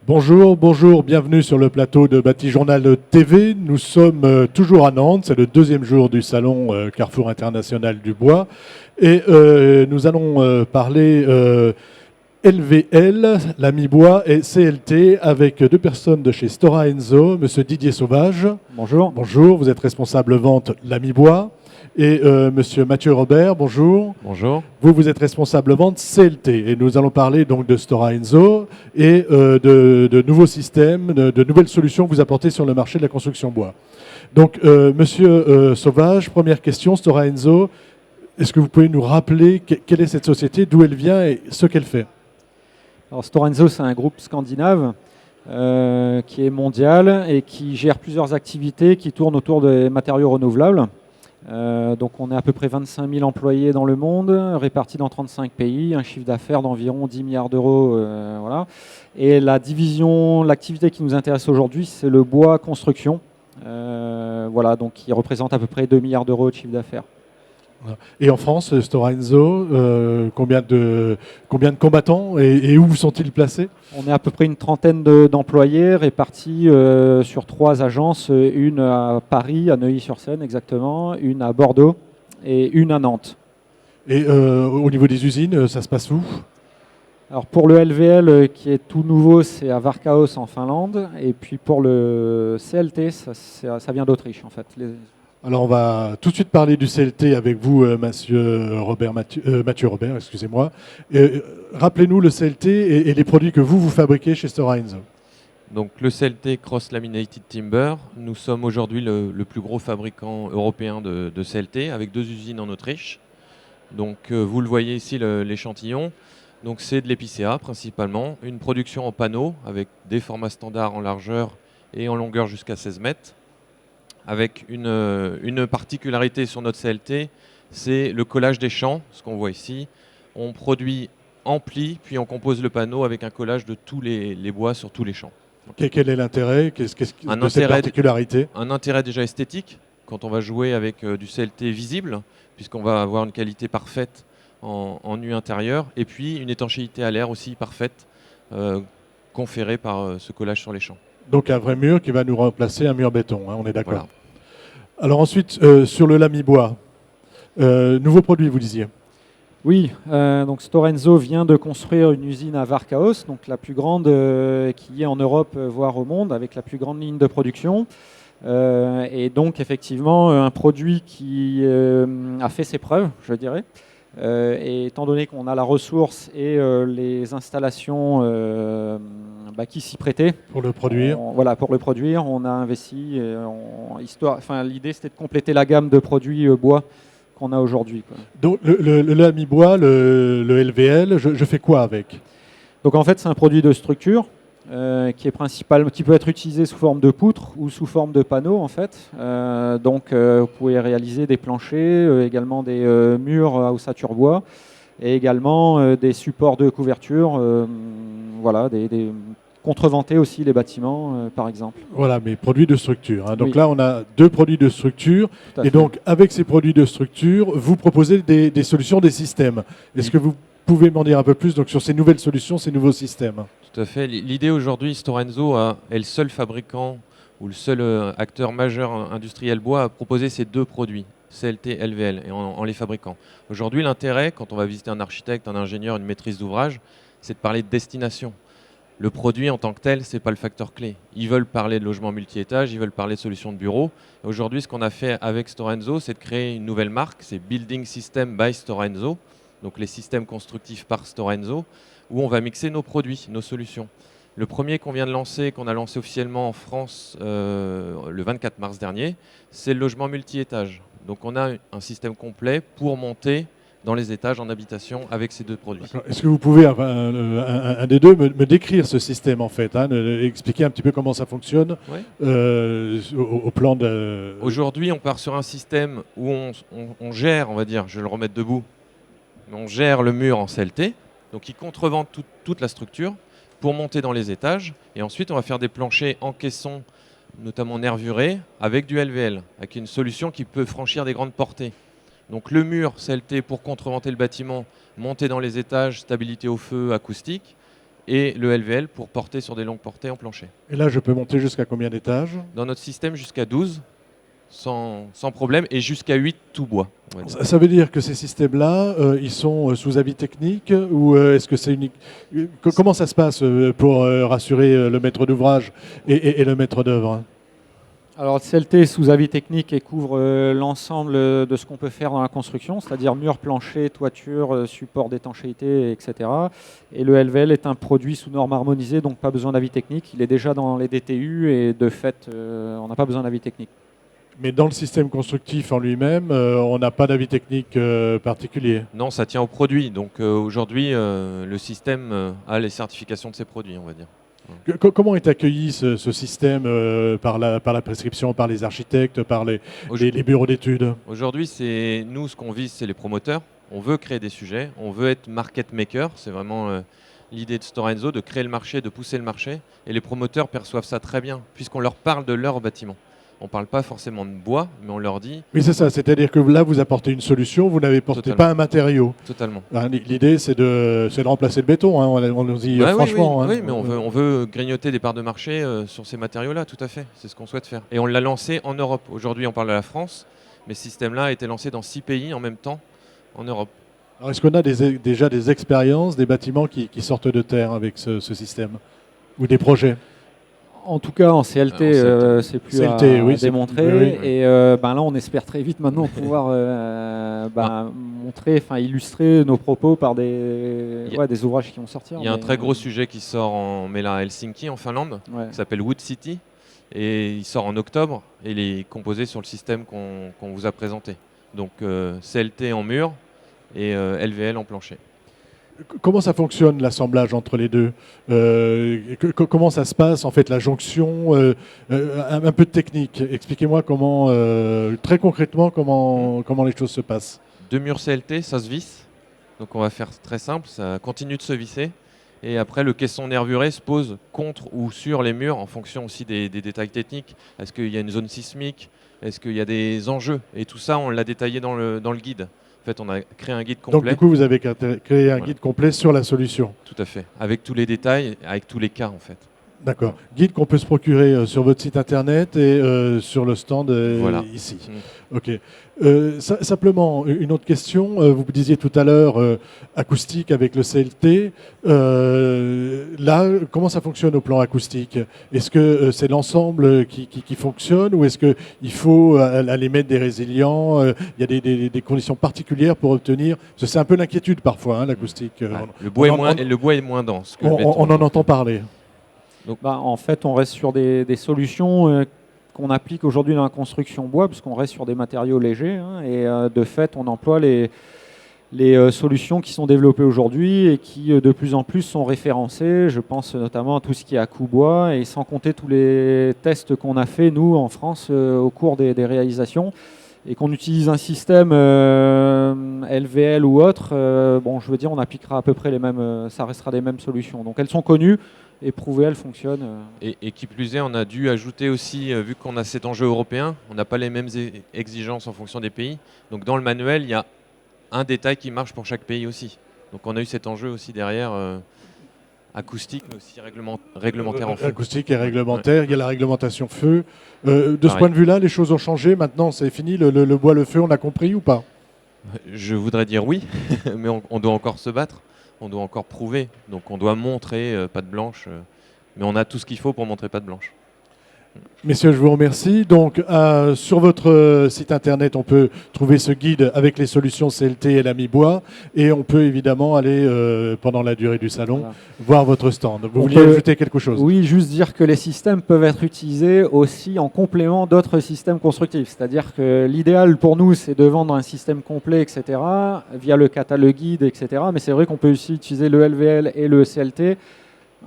Bonjour, bonjour, bienvenue sur le plateau de Bâti-Journal TV. Nous sommes toujours à Nantes, c'est le deuxième jour du salon Carrefour International du Bois. Et nous allons parler LVL, l'ami bois, et CLT avec deux personnes de chez Stora Enso, monsieur Didier Sauvage. Bonjour. Bonjour, vous êtes responsable vente l'ami bois. Et monsieur Mathieu Robert, bonjour. Bonjour. Vous êtes responsable vente CLT et nous allons parler donc de Stora Enso et de nouveaux systèmes, de nouvelles solutions que vous apportez sur le marché de la construction bois. Donc, monsieur Sauvage, première question, Stora Enso, est-ce que vous pouvez nous rappeler quelle est cette société, d'où elle vient et ce qu'elle fait? Alors Stora Enso, c'est un groupe scandinave qui est mondial et qui gère plusieurs activités qui tournent autour des matériaux renouvelables. Donc on est à peu près 25 000 employés dans le monde, répartis dans 35 pays, un chiffre d'affaires d'environ 10 milliards d'euros. Voilà. Et l'activité qui nous intéresse aujourd'hui, c'est le bois construction, voilà, donc qui représente à peu près 2 milliards d'euros de chiffre d'affaires. Et en France, Stora Enso, combien de combattants et où sont-ils placés? On est à peu près une trentaine d'employés répartis sur 3 agences, une à Paris, à Neuilly-sur-Seine exactement, une à Bordeaux et une à Nantes. Et au niveau des usines, ça se passe où? Alors pour le LVL qui est tout nouveau, c'est à Varkaus en Finlande, et puis pour le CLT, ça vient d'Autriche en fait. Alors on va tout de suite parler du CLT avec vous, Mathieu Robert, excusez-moi. Rappelez-nous le CLT et les produits que vous fabriquez chez Stora Enso. Donc le CLT Cross Laminated Timber, nous sommes aujourd'hui le plus gros fabricant européen de CLT avec 2 usines en Autriche. Donc vous le voyez ici l'échantillon. Donc c'est de l'épicéa principalement, une production en panneaux avec des formats standards en largeur et en longueur jusqu'à 16 mètres. Avec une particularité sur notre CLT, c'est le collage des champs, ce qu'on voit ici. On produit en pli, puis on compose le panneau avec un collage de tous les bois sur tous les champs. Quel est l'intérêt de cette particularité? Un intérêt déjà esthétique, quand on va jouer avec du CLT visible, puisqu'on va avoir une qualité parfaite en nu intérieur, et puis une étanchéité à l'air aussi parfaite, conférée par ce collage sur les champs. Donc un vrai mur qui va nous remplacer un mur béton, hein, on est d'accord. Voilà. Alors ensuite, sur le lami bois, nouveau produit, vous disiez. Oui, donc Stora Enso vient de construire une usine à Varkaus, donc la plus grande qui est en Europe, voire au monde, avec la plus grande ligne de production. Et donc effectivement, un produit qui a fait ses preuves, je dirais. Et étant donné qu'on a la ressource et les installations qui s'y prêtaient pour le produire, on a investi. L'idée c'était de compléter la gamme de produits bois qu'on a aujourd'hui. Donc le lami bois, le LVL, je fais quoi avec? Donc en fait c'est un produit de structure qui peut être utilisé sous forme de poutre ou sous forme de panneau en fait. Vous pouvez réaliser des planchers, également des murs à ossature bois et également des supports de couverture, des contreventer aussi les bâtiments par exemple. Voilà, mais produits de structure. Hein. Donc oui. Là on a 2 produits de structure et donc avec ces produits de structure, vous proposez des solutions, des systèmes. Est-ce que vous pouvez m'en dire un peu plus donc, sur ces nouvelles solutions, ces nouveaux systèmes? Tout à fait. L'idée aujourd'hui, Stora Enso est le seul fabricant ou le seul acteur majeur industriel bois à proposer ces 2 produits, CLT et LVL, et en les fabriquant. Aujourd'hui, l'intérêt, quand on va visiter un architecte, un ingénieur, une maîtrise d'ouvrage, c'est de parler de destination. Le produit en tant que tel, ce n'est pas le facteur clé. Ils veulent parler de logement multi-étage, ils veulent parler de solutions de bureau. Aujourd'hui, ce qu'on a fait avec Stora Enso, c'est de créer une nouvelle marque, c'est Building System by Stora Enso, donc les systèmes constructifs par Stora Enso, où on va mixer nos produits, nos solutions. Le premier qu'on vient de lancer, qu'on a lancé officiellement en France le 24 mars dernier, c'est le logement multi-étage. Donc on a un système complet pour monter dans les étages en habitation avec ces 2 produits. Est-ce que vous pouvez, un des deux, me décrire ce système en fait, expliquer un petit peu comment ça fonctionne au plan de... Aujourd'hui, on part sur un système où on gère, on va dire, je vais le remettre debout, on gère le mur en CLT, donc il contrevente toute la structure pour monter dans les étages. Et ensuite, on va faire des planchers en caisson, notamment nervurés, avec du LVL, avec une solution qui peut franchir des grandes portées. Donc le mur CLT pour contreventer le bâtiment, monter dans les étages, stabilité au feu, acoustique. et le LVL pour porter sur des longues portées en plancher. Et là, je peux monter jusqu'à combien d'étages? Dans notre système, jusqu'à 12, sans problème, et jusqu'à 8 tout bois. on va dire. Ça veut dire que ces systèmes-là, ils sont sous avis technique ou est-ce que c'est unique? Comment ça se passe pour rassurer le maître d'ouvrage et le maître d'œuvre? Alors, le CLT sous avis technique et couvre l'ensemble de ce qu'on peut faire dans la construction, c'est-à-dire mur, plancher, toiture, support d'étanchéité, etc. Et le LVL est un produit sous normes harmonisées, donc pas besoin d'avis technique. Il est déjà dans les DTU et de fait, on n'a pas besoin d'avis technique. Mais dans le système constructif en lui-même, on n'a pas d'avis technique particulier. Non, ça tient au produit. Donc aujourd'hui, le système a les certifications de ses produits, on va dire. Comment est accueilli ce système par la prescription, par les architectes, par les bureaux d'études? Aujourd'hui, nous, ce qu'on vise, c'est les promoteurs. On veut créer des sujets, on veut être market maker. C'est vraiment l'idée de Stora-Enso, de créer le marché, de pousser le marché. Et les promoteurs perçoivent ça très bien, puisqu'on leur parle de leur bâtiment. On ne parle pas forcément de bois, mais on leur dit... Oui, c'est ça. C'est-à-dire que là, vous apportez une solution, vous n'avez porté pas un matériau. Totalement. L'idée, c'est de remplacer le béton. Hein, on nous dit franchement. Oui, mais on veut grignoter des parts de marché sur ces matériaux-là, tout à fait. C'est ce qu'on souhaite faire. Et on l'a lancé en Europe. Aujourd'hui, on parle de la France, mais ce système-là a été lancé dans 6 pays en même temps en Europe. Alors, est-ce qu'on a déjà des expériences, des bâtiments qui sortent de terre avec ce système? Ou des projets? En tout cas, en CLT, c'est plus CLT, à démontrer. Oui. Et là, on espère très vite maintenant pouvoir montrer, illustrer nos propos par des ouvrages qui vont sortir. Il y a un très gros sujet qui sort en Mela à Helsinki, en Finlande, qui s'appelle Wood City. Et il sort en octobre. Et il est composé sur le système qu'on vous a présenté. Donc CLT en mur et LVL en plancher. Comment ça fonctionne l'assemblage entre les deux? Comment ça se passe en fait la jonction? Un peu de technique. Expliquez-moi comment, très concrètement, comment les choses se passent. 2 murs CLT, ça se visse. Donc on va faire très simple, ça continue de se visser. Et après, le caisson nervuré se pose contre ou sur les murs en fonction aussi des détails techniques. Est-ce qu'il y a une zone sismique? Est-ce qu'il y a des enjeux? Et tout ça, on l'a détaillé dans le guide. En fait, on a créé un guide complet. Donc, du coup, vous avez créé un guide complet sur la solution. Tout à fait. Avec tous les détails, avec tous les cas, en fait. D'accord. Guide qu'on peut se procurer sur votre site internet et sur le stand ici. Ok. Simplement, une autre question. Vous disiez tout à l'heure acoustique avec le CLT. Là, comment ça fonctionne au plan acoustique? Est-ce que c'est l'ensemble qui fonctionne ou est-ce qu'il faut aller mettre des résilients? Il y a des conditions particulières pour obtenir. Parce que c'est un peu l'inquiétude parfois, hein, l'acoustique. Le bois est moins dense. Que le béton, on en entend parler. Donc, en fait, on reste sur des solutions qu'on applique aujourd'hui dans la construction bois, puisqu'on reste sur des matériaux légers. Hein, et de fait, on emploie les solutions qui sont développées aujourd'hui et qui de plus en plus sont référencées. Je pense notamment à tout ce qui est à coup bois, et sans compter tous les tests qu'on a fait, nous, en France, au cours des réalisations. Et qu'on utilise un système LVL ou autre, je veux dire, on appliquera à peu près les mêmes, ça restera les mêmes solutions. Donc elles sont connues, éprouvées, elles fonctionnent. Et qui plus est, on a dû ajouter aussi, vu qu'on a cet enjeu européen, on n'a pas les mêmes exigences en fonction des pays. Donc dans le manuel, il y a un détail qui marche pour chaque pays aussi. Donc on a eu cet enjeu aussi derrière, acoustique, mais aussi réglementaire en feu. Acoustique et réglementaire, il y a la réglementation feu. De ce point de vue-là, les choses ont changé. Maintenant, c'est fini, le bois, le feu, on a compris ou pas? Je voudrais dire oui, mais on doit encore se battre. On doit encore prouver. Donc on doit montrer patte blanche. Mais on a tout ce qu'il faut pour montrer patte blanche. Messieurs, je vous remercie. Donc, sur votre site internet, on peut trouver ce guide avec les solutions CLT et l'ami bois. Et on peut évidemment aller, pendant la durée du salon, voir votre stand. Vous vouliez ajouter quelque chose? Oui, juste dire que les systèmes peuvent être utilisés aussi en complément d'autres systèmes constructifs. C'est-à-dire que l'idéal pour nous, c'est de vendre un système complet, etc., via le catalogue guide, etc. Mais c'est vrai qu'on peut aussi utiliser le LVL et le CLT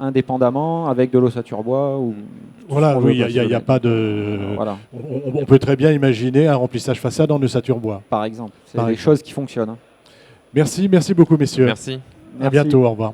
indépendamment avec de l'ossature bois. Voilà, oui, il n'y a pas de... Voilà. On peut très bien imaginer un remplissage façade en ossature bois. Par exemple. C'est des choses qui fonctionnent. Merci beaucoup, messieurs. Merci. À bientôt, au revoir.